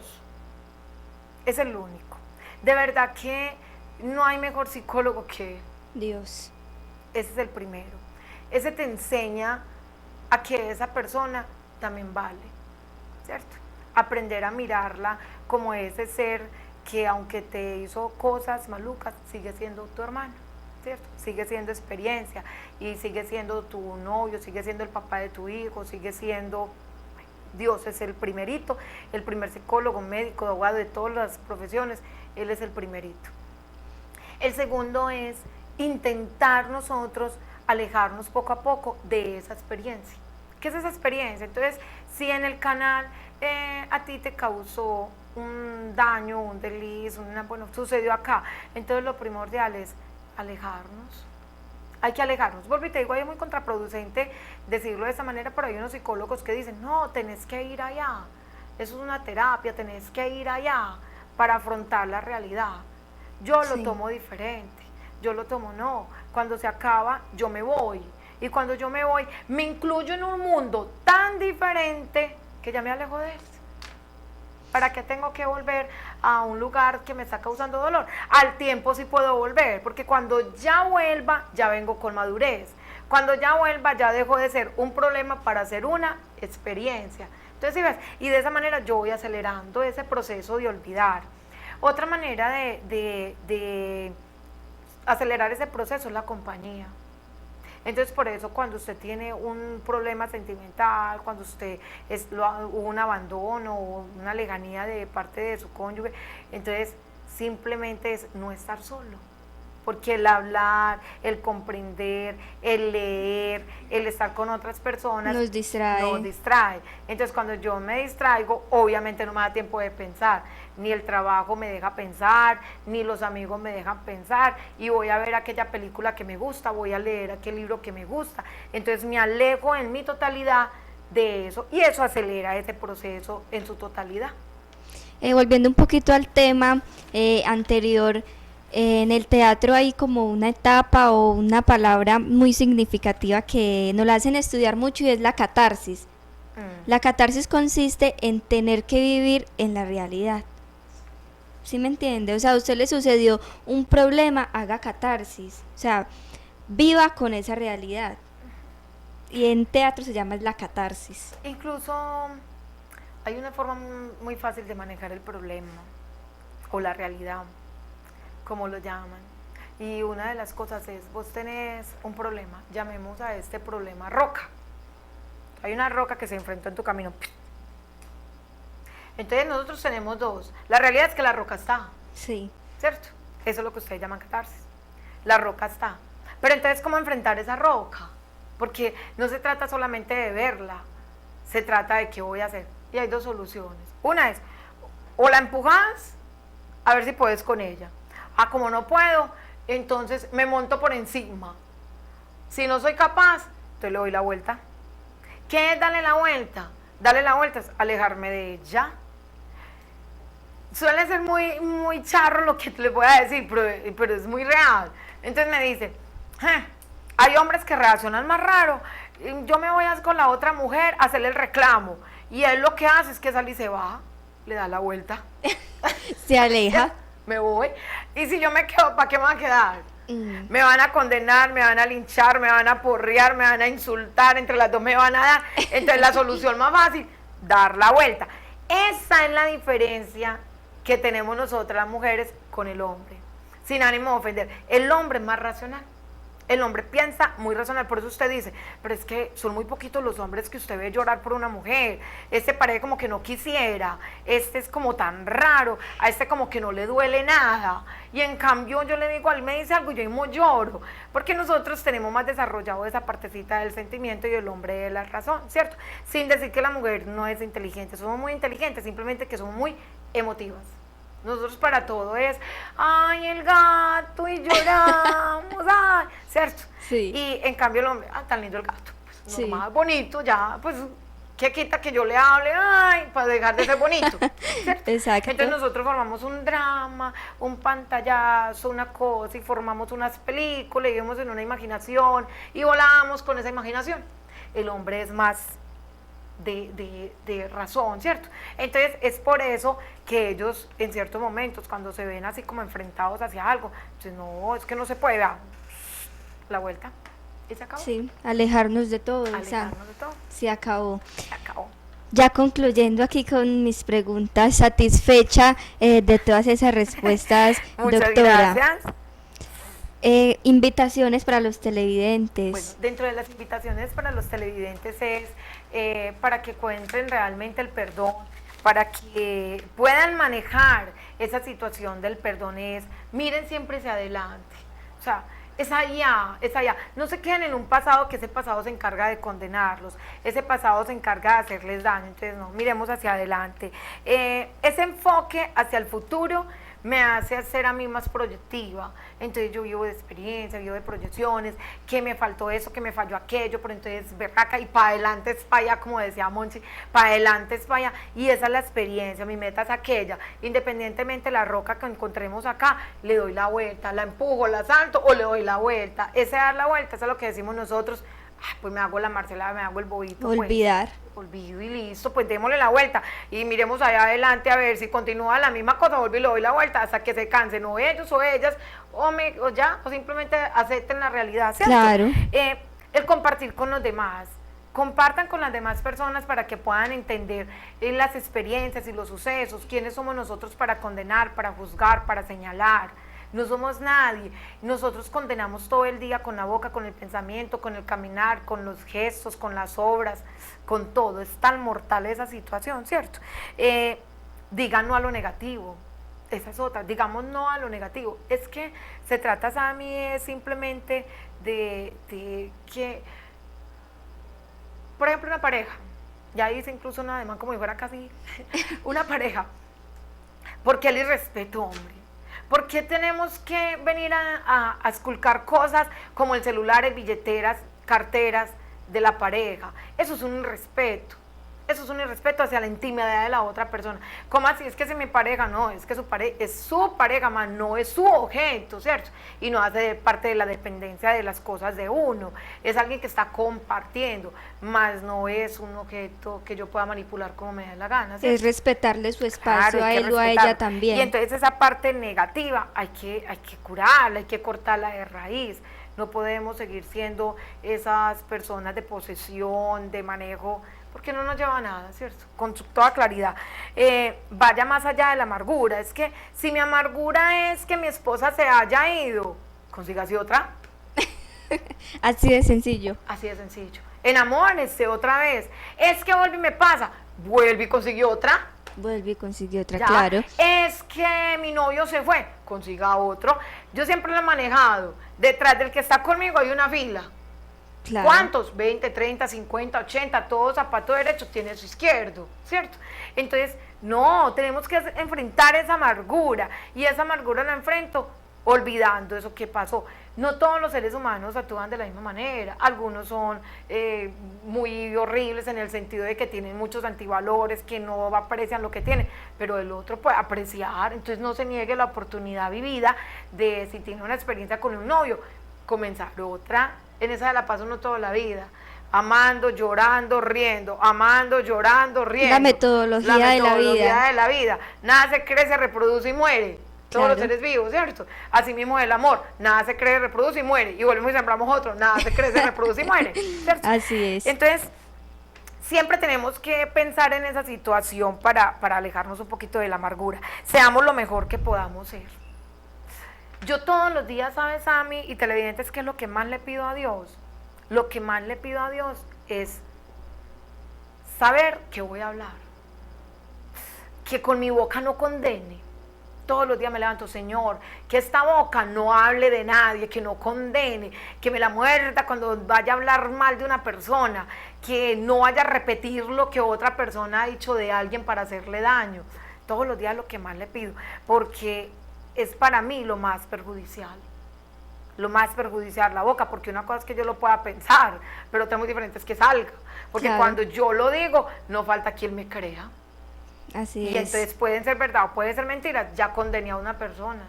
Es el único. De verdad que no hay mejor psicólogo que Dios. Ese es el primero. Ese te enseña a que esa persona también vale, ¿cierto? Aprender a mirarla como ese ser que aunque te hizo cosas malucas, sigue siendo tu hermano, ¿cierto? Sigue siendo experiencia y sigue siendo tu novio, sigue siendo el papá de tu hijo, sigue siendo... Dios es el primerito, el primer psicólogo, médico, abogado, de todas las profesiones, Él es el primerito. El segundo es intentar nosotros alejarnos poco a poco de esa experiencia. ¿Qué es esa experiencia? Entonces, si en el canal a ti te causó un daño, un desliz, bueno, sucedió acá, entonces lo primordial es alejarnos. Hay que alejarnos. Vuelvo y te digo, es muy contraproducente decirlo de esa manera, pero hay unos psicólogos que dicen, no, tenés que ir allá, eso es una terapia, tenés que ir allá para afrontar la realidad. Yo lo tomo diferente, yo lo tomo no, cuando se acaba yo me voy, y cuando yo me voy me incluyo en un mundo tan diferente que ya me alejo de él. ¿Para qué tengo que volver a un lugar que me está causando dolor? Al tiempo sí puedo volver, porque cuando ya vuelva, ya vengo con madurez. Cuando ya vuelva, ya dejo de ser un problema para ser una experiencia. Entonces, ¿sí ves? Y de esa manera yo voy acelerando ese proceso de olvidar. Otra manera de acelerar ese proceso es la compañía. Entonces, por eso cuando usted tiene un problema sentimental, cuando usted hubo un abandono o una lejanía de parte de su cónyuge, entonces simplemente es no estar solo. Porque el hablar, el comprender, el leer, el estar con otras personas nos distrae. Entonces, cuando yo me distraigo, obviamente no me da tiempo de pensar. Ni el trabajo me deja pensar, ni los amigos me dejan pensar, y voy a ver aquella película que me gusta, voy a leer aquel libro que me gusta. Entonces me alejo en mi totalidad de eso, y eso acelera ese proceso en su totalidad. Volviendo un poquito al tema anterior, en el teatro hay como una etapa o una palabra muy significativa que nos la hacen estudiar mucho, y es la catarsis. La catarsis consiste en tener que vivir en la realidad. ¿Sí me entiende? O sea, a usted le sucedió un problema, haga catarsis. O sea, viva con esa realidad. Y en teatro se llama la catarsis. Incluso hay una forma muy fácil de manejar el problema o la realidad, como lo llaman. Y una de las cosas es, vos tenés un problema, llamemos a este problema roca. Hay una roca que se enfrentó en tu camino. Entonces nosotros tenemos dos. La realidad es que la roca está. Sí. ¿Cierto? Eso es lo que ustedes llaman catarsis. La roca está. Pero entonces, ¿cómo enfrentar esa roca? Porque no se trata solamente de verla, se trata de qué voy a hacer. Y hay dos soluciones. Una es, o la empujas, a ver si puedes con ella. Ah, como no puedo, entonces me monto por encima. Si no soy capaz, entonces le doy la vuelta. ¿Qué es darle la vuelta? Darle la vuelta es alejarme de ella. Suele ser muy charro lo que les voy a decir, pero es muy real. Entonces me dice, hay hombres que reaccionan más raro. Yo me voy con la otra mujer a hacerle el reclamo. Y él lo que hace es que sale y se va, le da la vuelta. Se aleja. Me voy. Y si yo me quedo, ¿para qué me va a quedar? Me van a condenar, me van a linchar, me van a porrear, me van a insultar, entre las dos me van a dar. Entonces la solución más fácil, dar la vuelta. Esa es la diferencia que tenemos nosotras las mujeres con el hombre, sin ánimo de ofender. El hombre es más racional. El hombre piensa muy racional, por eso usted dice, pero es que son muy poquitos los hombres que usted ve llorar por una mujer, este parece como que no quisiera, este es como tan raro, a este como que no le duele nada, y en cambio yo le digo, él me dice algo y yo mismo lloro, porque nosotros tenemos más desarrollado esa partecita del sentimiento y el hombre de la razón, ¿cierto? Sin decir que la mujer no es inteligente, somos muy inteligentes, simplemente que somos muy emotivas. Nosotros para todo es, ay, el gato, y lloramos, ay, ¿cierto? Sí. Y en cambio el hombre, tan lindo el gato, pues Sí. normal, bonito, ya, pues, ¿qué quita que yo le hable, ay, para dejar de ser bonito? ¿Cierto? Exacto. Entonces nosotros formamos un drama, un pantallazo, una cosa, y formamos unas películas, y vivimos en una imaginación, y volamos con esa imaginación. El hombre es más de razón, ¿cierto? Entonces es por eso que ellos en ciertos momentos cuando se ven así como enfrentados hacia algo, entonces no, es que no se puede, vea, la vuelta y se acabó. Sí, alejarnos de todo, Alejarnos de todo. se acabó. Se acabó. Ya concluyendo aquí con mis preguntas, satisfecha de todas esas respuestas, Muchas doctora. gracias. Invitaciones para los televidentes. Bueno, dentro de las invitaciones para los televidentes es para que encuentren realmente el perdón, para que puedan manejar esa situación del perdón, es miren siempre hacia adelante, o sea, es allá, no se queden en un pasado que ese pasado se encarga de condenarlos, ese pasado se encarga de hacerles daño, entonces no, miremos hacia adelante, ese enfoque hacia el futuro me hace hacer a mí más proyectiva, entonces yo vivo de experiencia, vivo de proyecciones, que me faltó eso, que me falló aquello, pero entonces ver acá y para adelante es para allá, como decía Monchi, para adelante es para allá, y esa es la experiencia, mi meta es aquella, independientemente de la roca que encontremos acá, le doy la vuelta, la empujo, la salto o le doy la vuelta, ese dar la vuelta, eso es lo que decimos nosotros, pues me hago la Marcela, me hago el bobito. Olvidar. Pues, olvido y listo, pues démosle la vuelta y miremos allá adelante a ver si continúa la misma cosa, vuelvo y le doy la vuelta hasta que se cansen, o ellos o ellas, o ya, o simplemente acepten la realidad, ¿cierto? Claro. El compartir con los demás. Compartan con las demás personas para que puedan entender las experiencias y los sucesos, quiénes somos nosotros para condenar, para juzgar, para señalar. No somos nadie, nosotros condenamos todo el día con la boca, con el pensamiento, con el caminar, con los gestos, con las obras, con todo, es tan mortal esa situación, ¿cierto? Digan no a lo negativo, esa es otra, digamos no a lo negativo, es que se trata, Sammy, es simplemente de que, por ejemplo, una pareja, ya dice incluso un ademán como si fuera casi una pareja, porque el irrespeto, hombre. ¿Por qué tenemos que venir a esculcar cosas como el celular, billeteras, carteras de la pareja? Eso es un irrespeto. Eso es un irrespeto hacia la intimidad de la otra persona. ¿Cómo así? Es que si mi pareja, no, es que es su pareja, más no es su objeto, ¿cierto? Y no hace parte de la dependencia de las cosas de uno. Es alguien que está compartiendo, más no es un objeto que yo pueda manipular como me dé la gana, ¿cierto? Es respetarle su espacio, Claro, a él o a ella también. Y entonces esa parte negativa hay que curarla, hay que cortarla de raíz. No podemos seguir siendo esas personas de posesión, de manejo, porque no nos lleva a nada, ¿cierto? Con toda claridad. Vaya más allá de la amargura. Es que si mi amargura es que mi esposa se haya ido, consígase otra. Así de sencillo. Así de sencillo. Enamórense otra vez. Es que vuelve y me pasa, vuelve y consigue otra. Vuelve y consigue otra, ¿Ya? claro. Es que mi novio se fue, consiga otro. Yo siempre lo he manejado. Detrás del que está conmigo hay una fila. Claro. ¿Cuántos? 20, 30, 50, 80, todo zapato derecho tiene su izquierdo, ¿cierto? Entonces, no, tenemos que enfrentar esa amargura, y esa amargura la enfrento olvidando eso que pasó. No todos los seres humanos actúan de la misma manera, algunos son muy horribles en el sentido de que tienen muchos antivalores, que no aprecian lo que tienen, pero el otro puede apreciar, entonces no se niegue la oportunidad vivida de, si tiene una experiencia con un novio, comenzar otra. En esa de la pasa uno toda la vida, amando, llorando, riendo, amando, llorando, riendo. La metodología de la vida. Nace, crece, reproduce y muere. Todos los seres vivos, ¿cierto? Así mismo el amor, nada se crece, reproduce y muere. Y volvemos y sembramos otro, nada se crece, reproduce y muere, ¿cierto? Así es. Entonces, siempre tenemos que pensar en esa situación para alejarnos un poquito de la amargura. Seamos lo mejor que podamos ser. Yo todos los días, ¿sabes, Sammy y televidentes, qué es lo que más le pido a Dios? Lo que más le pido a Dios es saber que voy a hablar, que con mi boca no condene. Todos los días me levanto, Señor, que esta boca no hable de nadie, que no condene, que me la muerda cuando vaya a hablar mal de una persona, que no vaya a repetir lo que otra persona ha dicho de alguien para hacerle daño. Todos los días lo que más le pido, porque es para mí lo más perjudicial la boca, porque una cosa es que yo lo pueda pensar, pero otra muy diferente es que salga, porque claro, cuando yo lo digo, no falta quien me crea. Así y es. Entonces pueden ser verdad o puede ser mentira, ya condené a una persona,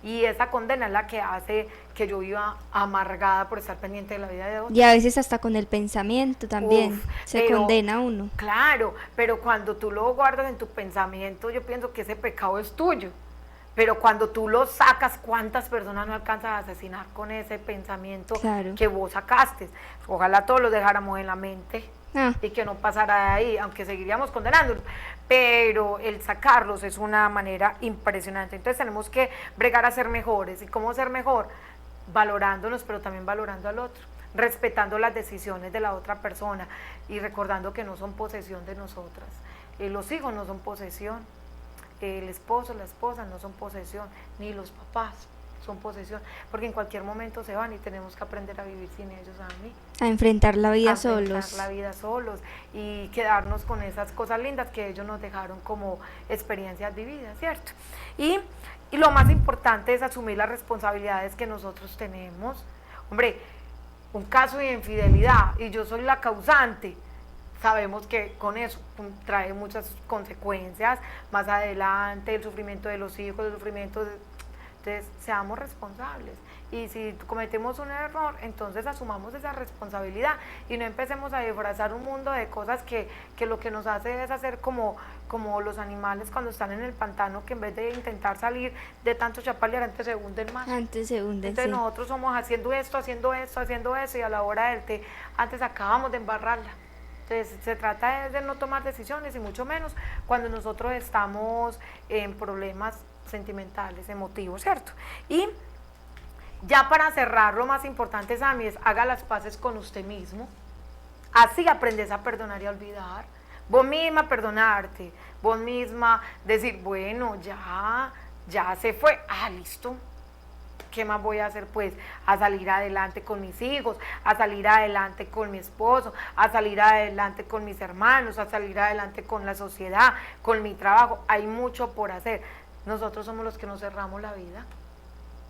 y esa condena es la que hace que yo viva amargada por estar pendiente de la vida de otros. Y a veces hasta con el pensamiento también se condena uno. Claro, pero cuando tú lo guardas en tu pensamiento, yo pienso que ese pecado es tuyo. Pero cuando tú lo sacas, ¿cuántas personas no alcanzas a asesinar con ese pensamiento claro, que vos sacaste? Ojalá todos lo dejáramos en la mente y que no pasara de ahí, aunque seguiríamos condenándolos. Pero el sacarlos es una manera impresionante. Entonces tenemos que bregar a ser mejores. ¿Y cómo ser mejor? Valorándonos, pero también valorando al otro, respetando las decisiones de la otra persona y recordando que no son posesión de nosotras. Los hijos no son posesión. El esposo, la esposa no son posesión, ni los papás son posesión, porque en cualquier momento se van y tenemos que aprender a vivir sin ellos, a enfrentar la vida solos, y quedarnos con esas cosas lindas que ellos nos dejaron como experiencias vividas, ¿cierto? Y lo más importante es asumir las responsabilidades que nosotros tenemos. Hombre, un caso de infidelidad y yo soy la causante, sabemos que con eso trae muchas consecuencias más adelante, el sufrimiento de los hijos, el sufrimiento entonces seamos responsables, y si cometemos un error, entonces asumamos esa responsabilidad y no empecemos a disfrazar un mundo de cosas que lo que nos hace es hacer como los animales cuando están en el pantano, que en vez de intentar salir de tanto chapalear, antes se hunden más. Entonces sí, nosotros somos haciendo esto, y a la hora del té, antes acabamos de embarrarla. Entonces se trata de no tomar decisiones, y mucho menos cuando nosotros estamos en problemas sentimentales, emotivos, ¿cierto? Y ya para cerrar, lo más importante, Sammy, es haga las paces con usted mismo. Así aprendes a perdonar y a olvidar. Vos misma perdonarte, vos misma decir, bueno, ya se fue, listo. ¿Qué más voy a hacer? Pues a salir adelante con mis hijos, a salir adelante con mi esposo, a salir adelante con mis hermanos, a salir adelante con la sociedad, con mi trabajo. Hay mucho por hacer. Nosotros somos los que nos cerramos la vida.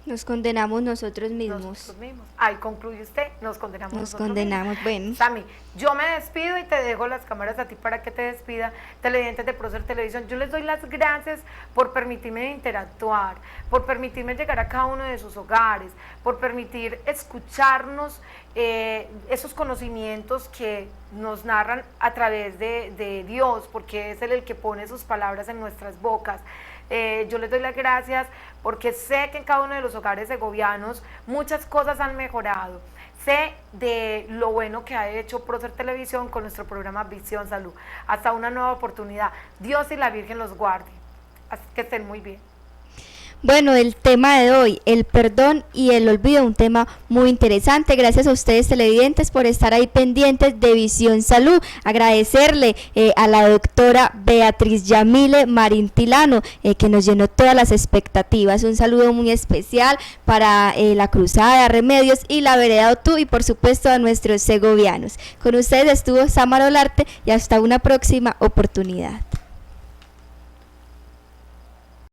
Nos condenamos nosotros mismos. Ahí concluye usted, nos condenamos nosotros mismos. Bueno. Sammy, yo me despido y te dejo las cámaras a ti para que te despida, televidentes de Prócer Televisión. Yo les doy las gracias por permitirme interactuar, por permitirme llegar a cada uno de sus hogares, por permitir escucharnos esos conocimientos que nos narran a través de Dios, porque es Él el que pone sus palabras en nuestras bocas. Yo les doy las gracias porque sé que en cada uno de los hogares segovianos muchas cosas han mejorado. Sé de lo bueno que ha hecho Prócer Televisión con nuestro programa Visión Salud. Hasta una nueva oportunidad. Dios y la Virgen los guarde. Así que estén muy bien. Bueno, el tema de hoy, el perdón y el olvido, un tema muy interesante. Gracias a ustedes, televidentes, por estar ahí pendientes de Visión Salud. Agradecerle a la doctora Beatriz Yamile Marín Tilano, que nos llenó todas las expectativas. Un saludo muy especial para la Cruzada Remedios y la Vereda Otú, y por supuesto a nuestros segovianos. Con ustedes estuvo Samara Olarte, y hasta una próxima oportunidad.